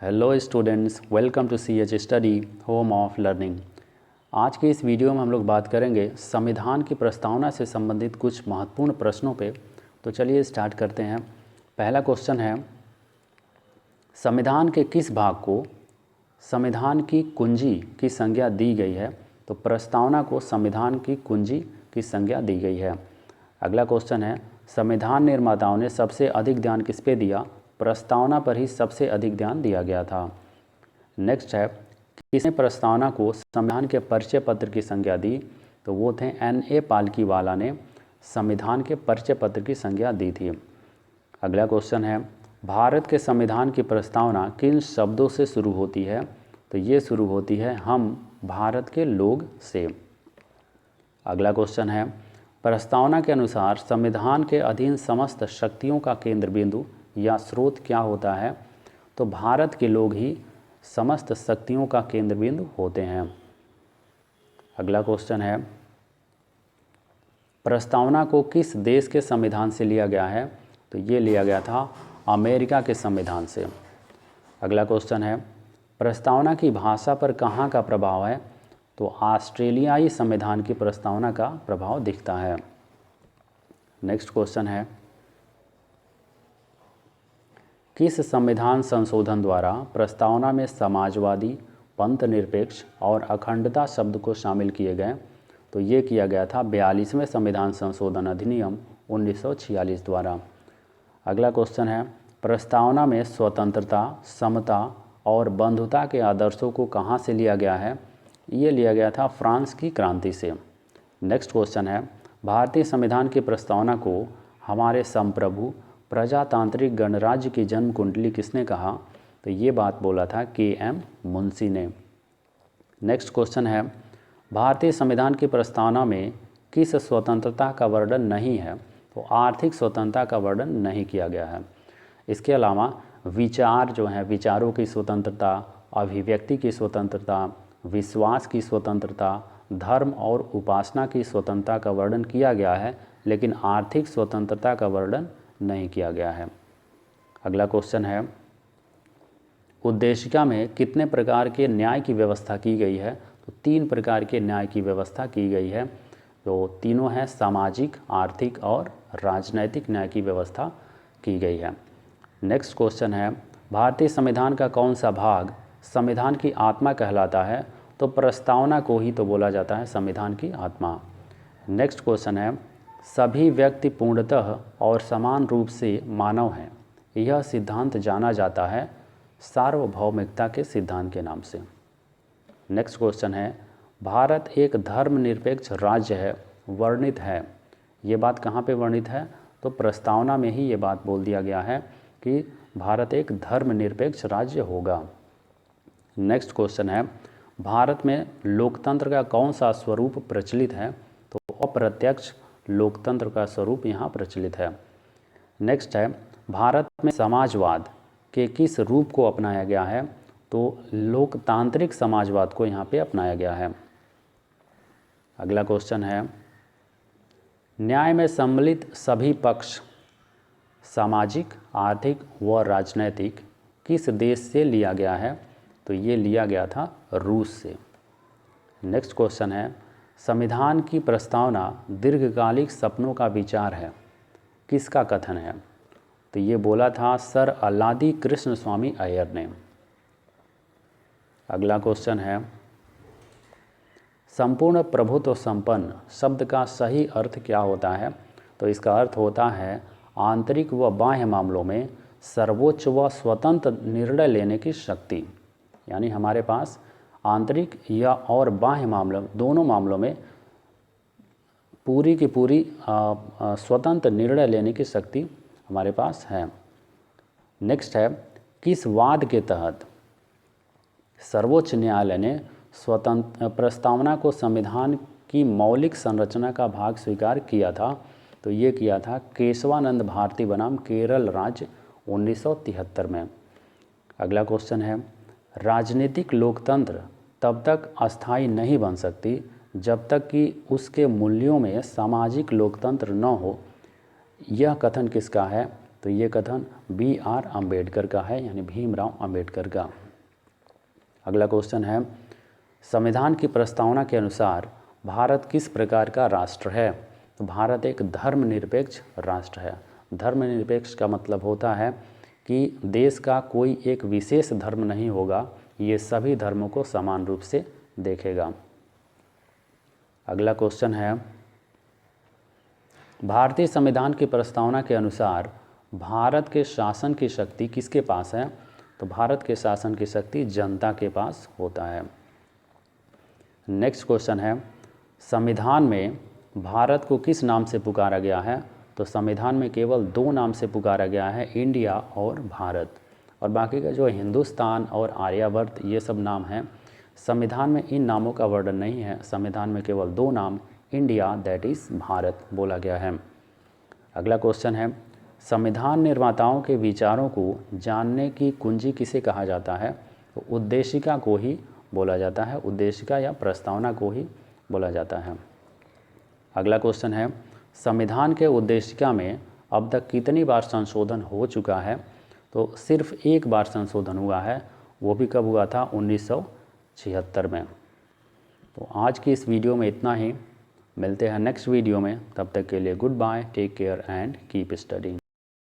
Hello students, welcome to CH study home of learning. आज के इस वीडियो में हम लोग बात करेंगे संविधान की प्रस्तावना से संबंधित कुछ महत्वपूर्ण प्रश्नों पे। तो चलिए स्टार्ट करते हैं। पहला क्वेश्चन है, संविधान के किस भाग को संविधान की कुंजी की संज्ञा दी गई है? तो प्रस्तावना को संविधान की कुंजी की संज्ञा दी गई है। अगला क्वेश्चन है, संविधान निर्माताओं ने सबसे अधिक ध्यान किस पे दिया? प्रस्तावना पर ही सबसे अधिक ध्यान दिया गया था। नेक्स्ट है, किसने प्रस्तावना को संविधान के परिचय पत्र की संज्ञा दी? तो वो थे N.A. पालकीवाला ने संविधान के परिचय पत्र की संज्ञा दी थी। अगला क्वेश्चन है, भारत के संविधान की प्रस्तावना किन शब्दों से शुरू होती है? तो ये शुरू होती है हम भारत के लोग से। अगला क्वेश्चन है, प्रस्तावना के अनुसार संविधान के अधीन समस्त शक्तियों का केंद्र बिंदु या स्रोत क्या होता है? तो भारत के लोग ही समस्त शक्तियों का केंद्र बिंदु होते हैं। अगला क्वेश्चन है, प्रस्तावना को किस देश के संविधान से लिया गया है? तो ये लिया गया था अमेरिका के संविधान से। अगला क्वेश्चन है, प्रस्तावना की भाषा पर कहाँ का प्रभाव है? तो ऑस्ट्रेलियाई संविधान की प्रस्तावना का प्रभाव दिखता है। नेक्स्ट क्वेश्चन है, किस संविधान संशोधन द्वारा प्रस्तावना में समाजवादी, पंथ निरपेक्ष और अखंडता शब्द को शामिल किए गए? तो ये किया गया था 42वें संविधान संशोधन अधिनियम 1946 द्वारा। अगला क्वेश्चन है, प्रस्तावना में स्वतंत्रता, समता और बंधुता के आदर्शों को कहाँ से लिया गया है? ये लिया गया था फ्रांस की क्रांति से। नेक्स्ट क्वेश्चन है, भारतीय संविधान की प्रस्तावना को हमारे संप्रभु प्रजातांत्रिक गणराज्य की जन्म कुंडली किसने कहा? तो ये बात बोला था KM मुंशी ने। नेक्स्ट क्वेश्चन है, भारतीय संविधान की प्रस्तावना में किस स्वतंत्रता का वर्णन नहीं है? तो आर्थिक स्वतंत्रता का वर्णन नहीं किया गया है। इसके अलावा विचार जो हैं, विचारों की स्वतंत्रता, अभिव्यक्ति की स्वतंत्रता, विश्वास की स्वतंत्रता, धर्म और उपासना की स्वतंत्रता का वर्णन किया गया है, लेकिन आर्थिक स्वतंत्रता का वर्णन नहीं किया गया है। अगला क्वेश्चन है, उद्देशिका में कितने प्रकार के न्याय की व्यवस्था की गई है? तो 3 प्रकार के न्याय की व्यवस्था की गई है। तो तीनों हैं सामाजिक, आर्थिक और राजनैतिक न्याय की व्यवस्था की गई है। नेक्स्ट क्वेश्चन है, भारतीय संविधान का कौन सा भाग संविधान की आत्मा कहलाता है? तो प्रस्तावना को ही तो बोला जाता है संविधान की आत्मा। नेक्स्ट क्वेश्चन है, सभी व्यक्ति पूर्णतः और समान रूप से मानव हैं, यह सिद्धांत जाना जाता है सार्वभौमिकता के सिद्धांत के नाम से। नेक्स्ट क्वेश्चन है, भारत एक धर्मनिरपेक्ष राज्य है, वर्णित है। ये बात कहाँ पे वर्णित है? तो प्रस्तावना में ही ये बात बोल दिया गया है कि भारत एक धर्मनिरपेक्ष राज्य होगा। नेक्स्ट क्वेश्चन है, भारत में लोकतंत्र का कौन सा स्वरूप प्रचलित है? तो अप्रत्यक्ष लोकतंत्र का स्वरूप यहाँ प्रचलित है। नेक्स्ट है, भारत में समाजवाद के किस रूप को अपनाया गया है? तो लोकतांत्रिक समाजवाद को यहाँ पे अपनाया गया है। अगला क्वेश्चन है, न्याय में सम्मिलित सभी पक्ष सामाजिक, आर्थिक व राजनैतिक किस देश से लिया गया है? तो ये लिया गया था रूस से। नेक्स्ट क्वेश्चन है, संविधान की प्रस्तावना दीर्घकालिक सपनों का विचार है, किसका कथन है? तो ये बोला था सर अल्लादी कृष्ण स्वामी अय्यर ने। अगला क्वेश्चन है, संपूर्ण प्रभुत्व संपन्न शब्द का सही अर्थ क्या होता है? तो इसका अर्थ होता है आंतरिक व बाह्य मामलों में सर्वोच्च व स्वतंत्र निर्णय लेने की शक्ति। यानी हमारे पास आंतरिक या और बाह्य मामलों, दोनों मामलों में पूरी की पूरी स्वतंत्र निर्णय लेने की शक्ति हमारे पास है। नेक्स्ट है, किस वाद के तहत सर्वोच्च न्यायालय ने स्वतंत्र प्रस्तावना को संविधान की मौलिक संरचना का भाग स्वीकार किया था? तो ये किया था केशवानंद भारती बनाम केरल राज्य 1973 में। अगला क्वेश्चन है, राजनीतिक लोकतंत्र तब तक अस्थायी नहीं बन सकती जब तक कि उसके मूल्यों में सामाजिक लोकतंत्र न हो। यह कथन किसका है? तो ये कथन B.R. अम्बेडकर का है, यानी भीमराव अम्बेडकर का। अगला क्वेश्चन है, संविधान की प्रस्तावना के अनुसार भारत किस प्रकार का राष्ट्र है? तो भारत एक धर्मनिरपेक्ष राष्ट्र है। धर्मनिरपेक्ष का मतलब होता है कि देश का कोई एक विशेष धर्म नहीं होगा, ये सभी धर्मों को समान रूप से देखेगा। अगला क्वेश्चन है, भारतीय संविधान की प्रस्तावना के अनुसार भारत के शासन की शक्ति किसके पास है? तो भारत के शासन की शक्ति जनता के पास होता है। नेक्स्ट क्वेश्चन है, संविधान में भारत को किस नाम से पुकारा गया है? तो संविधान में केवल 2 नाम से पुकारा गया है, इंडिया और भारत, और बाकी का जो हिंदुस्तान और आर्यावर्त ये सब नाम हैं, संविधान में इन नामों का वर्णन नहीं है। संविधान में केवल 2 नाम, इंडिया दैट इज़ भारत, बोला गया है। अगला क्वेश्चन है, संविधान निर्माताओं के विचारों को जानने की कुंजी किसे कहा जाता है? तो उद्देशिका को ही बोला जाता है, उद्देशिका या प्रस्तावना को ही बोला जाता है। अगला क्वेश्चन है, संविधान के उद्देशिका में अब तक कितनी बार संशोधन हो चुका है? तो सिर्फ एक बार संशोधन हुआ है, वो भी कब हुआ था? 1976 में। तो आज की इस वीडियो में इतना ही, मिलते हैं नेक्स्ट वीडियो में, तब तक के लिए good bye, take care and keep studying.